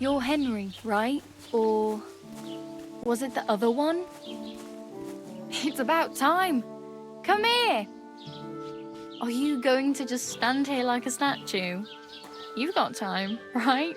You're Henry, right? Or was it the other one? It's about time. Come here. Are you going to just stand here like a statue? You've got time, right?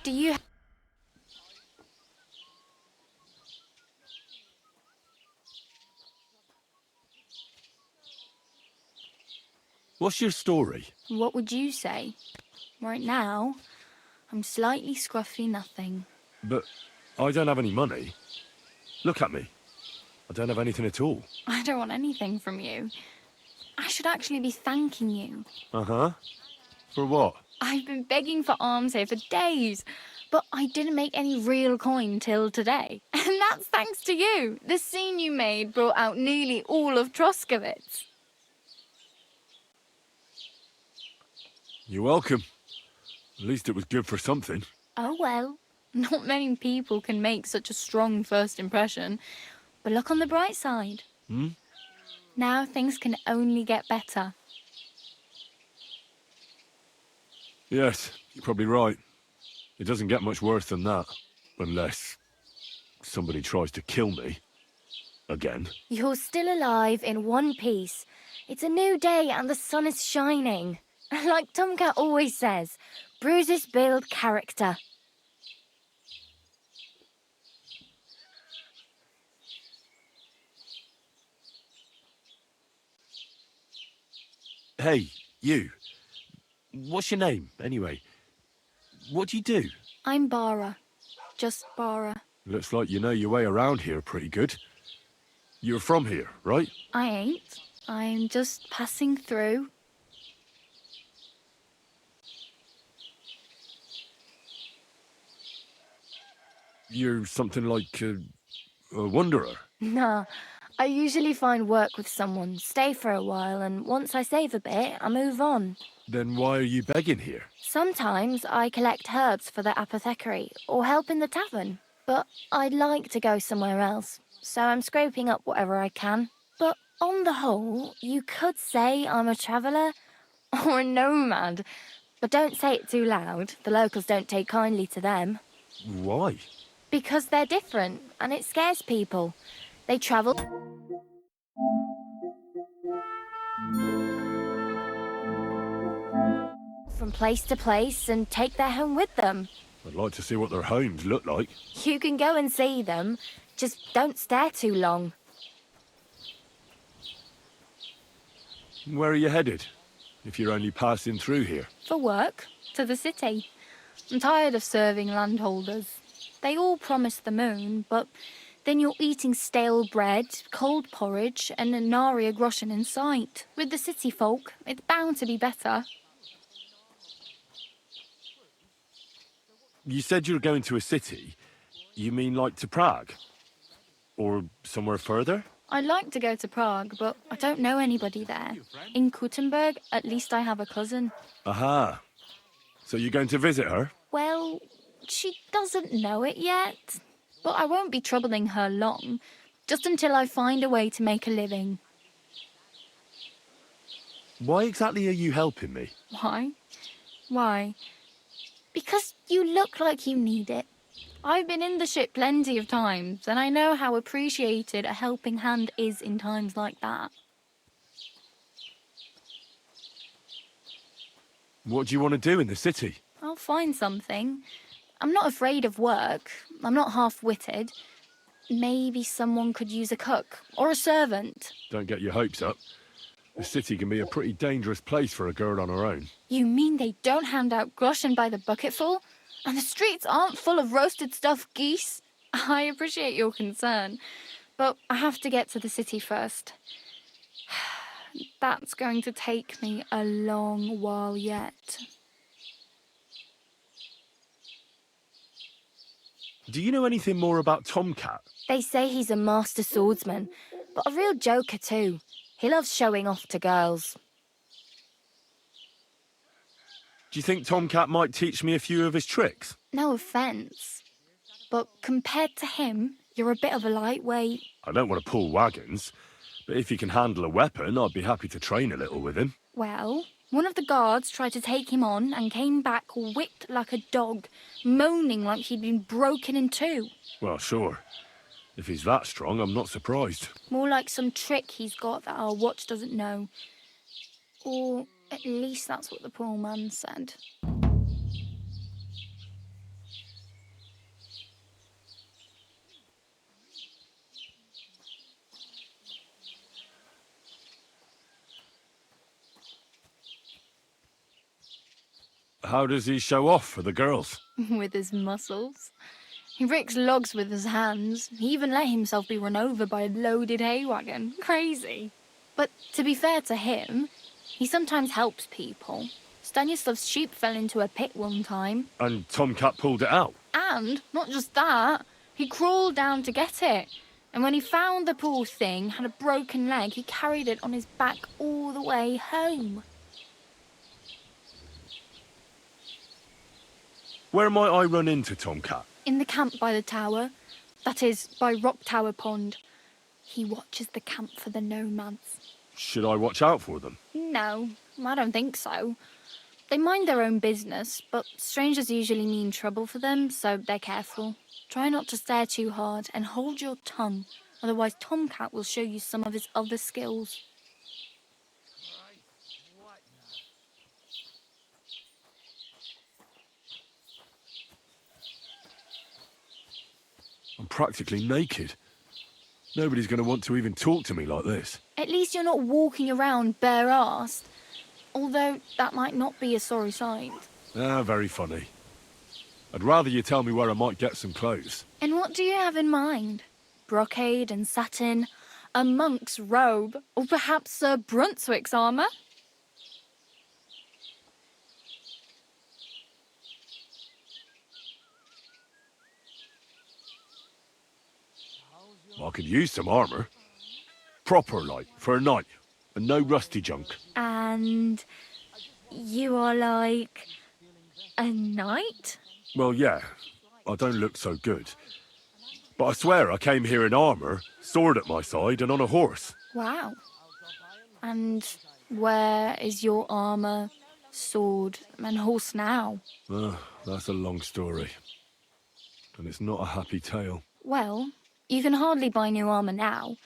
Do you... What's your story? What would you say? Right now, I'm slightly scruffy nothing. But I don't have any money. Look at me. I don't have anything at all. I don't want anything from you. I should actually be thanking you. Uh-huh. For what? I've been begging for alms here for days, but I didn't make any real coin till today. And that's thanks to you. The scene you made brought out nearly all of Troskowitz. You're welcome. At least it was good for something. Oh well, not many people can make such a strong first impression. But look on the bright side. Now things can only get better. Yes, you're probably right. It doesn't get much worse than that. Unless somebody tries to kill me. Again. You're still alive in one piece. It's a new day and the sun is shining. Like Tomcat always says, bruises build character. Hey, you. What's your name, anyway? What do you do? I'm Bara. Just Bara. Looks like you know your way around here pretty good. You're from here, right? I ain't. I'm just passing through. You're something like a wanderer. Nah, I usually find work with someone, stay for a while, and once I save a bit, I move on. Then why are you begging here? Sometimes I collect herbs for the apothecary or help in the tavern, but I'd like to go somewhere else, so I'm scraping up whatever I can. But on the whole, you could say I'm a traveller or a nomad, but don't say it too loud. The locals don't take kindly to them. Why? Because they're different, and it scares people. They travel from place to place and take their home with them. I'd like to see what their homes look like. You can go and see them, just don't stare too long. Where are you headed? If you're only passing through here. For work, to the city. I'm tired of serving landholders. They all promise the moon, but then you're eating stale bread, cold porridge, and a nary a groschen in sight. With the city folk, it's bound to be better. You said you were going to a city. You mean like to Prague? Or somewhere further? I'd like to go to Prague, but I don't know anybody there. In Kuttenberg, at least I have a cousin. Aha. So you're going to visit her? Well, she doesn't know it yet. But I won't be troubling her long, just until I find a way to make a living. Why exactly are you helping me? Why? Why? Because you look like you need it. I've been in the ship plenty of times, and I know how appreciated a helping hand is in times like that. What do you want to do in the city? I'll find something. I'm not afraid of work. I'm not half-witted. Maybe someone could use a cook or a servant. Don't get your hopes up. The city can be a pretty dangerous place for a girl on her own. You mean they don't hand out groschen by the bucketful? And the streets aren't full of roasted stuffed geese? I appreciate your concern, but I have to get to the city first. That's going to take me a long while yet. Do you know anything more about Tomcat? They say he's a master swordsman, but a real joker too. He loves showing off to girls. Do you think Tomcat might teach me a few of his tricks? No offence, but compared to him, you're a bit of a lightweight. I don't want to pull wagons, but if he can handle a weapon, I'd be happy to train a little with him. Well, one of the guards tried to take him on and came back whipped like a dog, moaning like he'd been broken in two. Well, sure. If he's that strong, I'm not surprised. More like some trick he's got that our watch doesn't know. Or at least that's what the poor man said. How does he show off for the girls? With his muscles. He ricks logs with his hands. He even let himself be run over by a loaded hay wagon. Crazy. But to be fair to him, he sometimes helps people. Stanislav's sheep fell into a pit one time. And Tomcat pulled it out? And, not just that, he crawled down to get it. And when he found the poor thing had a broken leg, he carried it on his back all the way home. Where might I run into Tomcat? In the camp by the tower. That is, by Rock Tower Pond. He watches the camp for the nomads. Should I watch out for them? No, I don't think so. They mind their own business, but strangers usually mean trouble for them, so they're careful. Try not to stare too hard and hold your tongue, otherwise Tomcat will show you some of his other skills. I'm practically naked. Nobody's going to want to even talk to me like this. At least you're not walking around bare-assed, although that might not be a sorry sight. Ah, very funny. I'd rather you tell me where I might get some clothes. And what do you have in mind? Brocade and satin, a monk's robe, or perhaps Sir Brunswick's armour? I could use some armour. Proper, like, for a night. And no rusty junk. And you are like a knight? Well, yeah. I don't look so good. But I swear I came here in armour, sword at my side, and on a horse. Wow. And where is your armour, sword, and horse now? That's a long story. And it's not a happy tale. Well, you can hardly buy new armour now,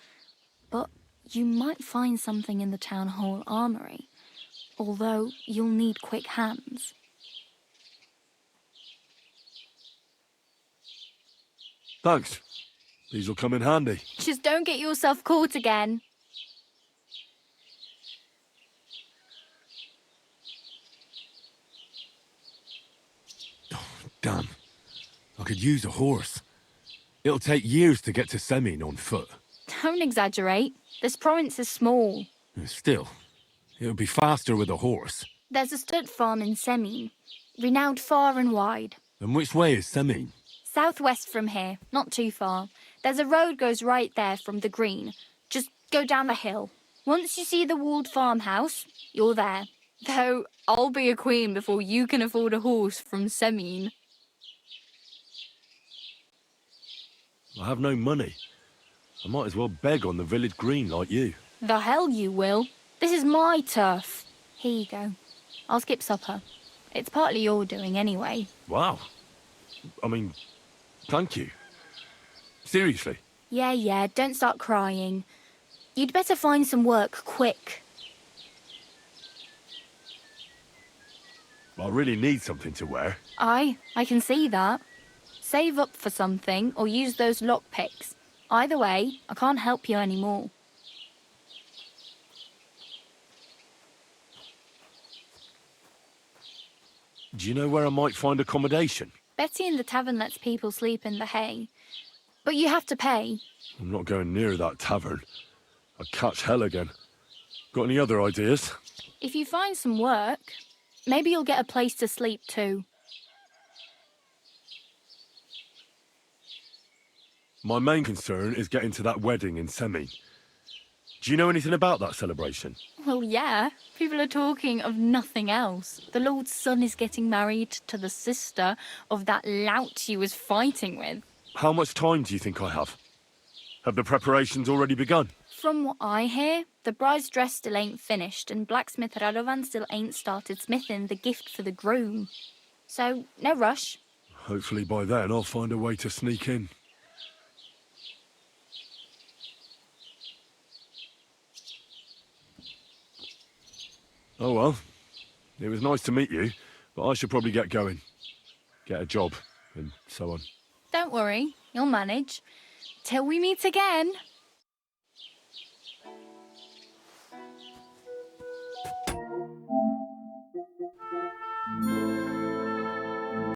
but you might find something in the town hall armoury, although you'll need quick hands. Thanks. These'll come in handy. Just don't get yourself caught again. Damn. I could use a horse. It'll take years to get to Semin on foot. Don't exaggerate. This province is small. Still, it would be faster with a horse. There's a stud farm in Semin, renowned far and wide. And which way is Semin? Southwest from here, not too far. There's a road goes right there from the green. Just go down the hill. Once you see the walled farmhouse, you're there. Though I'll be a queen before you can afford a horse from Semin. I have no money. I might as well beg on the village green like you. The hell you will. This is my turf. Here you go. I'll skip supper. It's partly your doing anyway. Wow. I mean, thank you. Seriously. Yeah, don't start crying. You'd better find some work quick. I really need something to wear. I can see that. Save up for something or use those lockpicks. Either way, I can't help you anymore. Do you know where I might find accommodation? Betty in the tavern lets people sleep in the hay. But you have to pay. I'm not going near that tavern. I'd catch hell again. Got any other ideas? If you find some work, maybe you'll get a place to sleep too. My main concern is getting to that wedding in Semin. Do you know anything about that celebration? Well, yeah. People are talking of nothing else. The Lord's son is getting married to the sister of that lout he was fighting with. How much time do you think I have? Have the preparations already begun? From what I hear, the bride's dress still ain't finished, and blacksmith Radovan still ain't started smithing the gift for the groom. So, no rush. Hopefully by then I'll find a way to sneak in. Oh well, it was nice to meet you, but I should probably get going. Get a job, and so on. Don't worry, you'll manage. Till we meet again.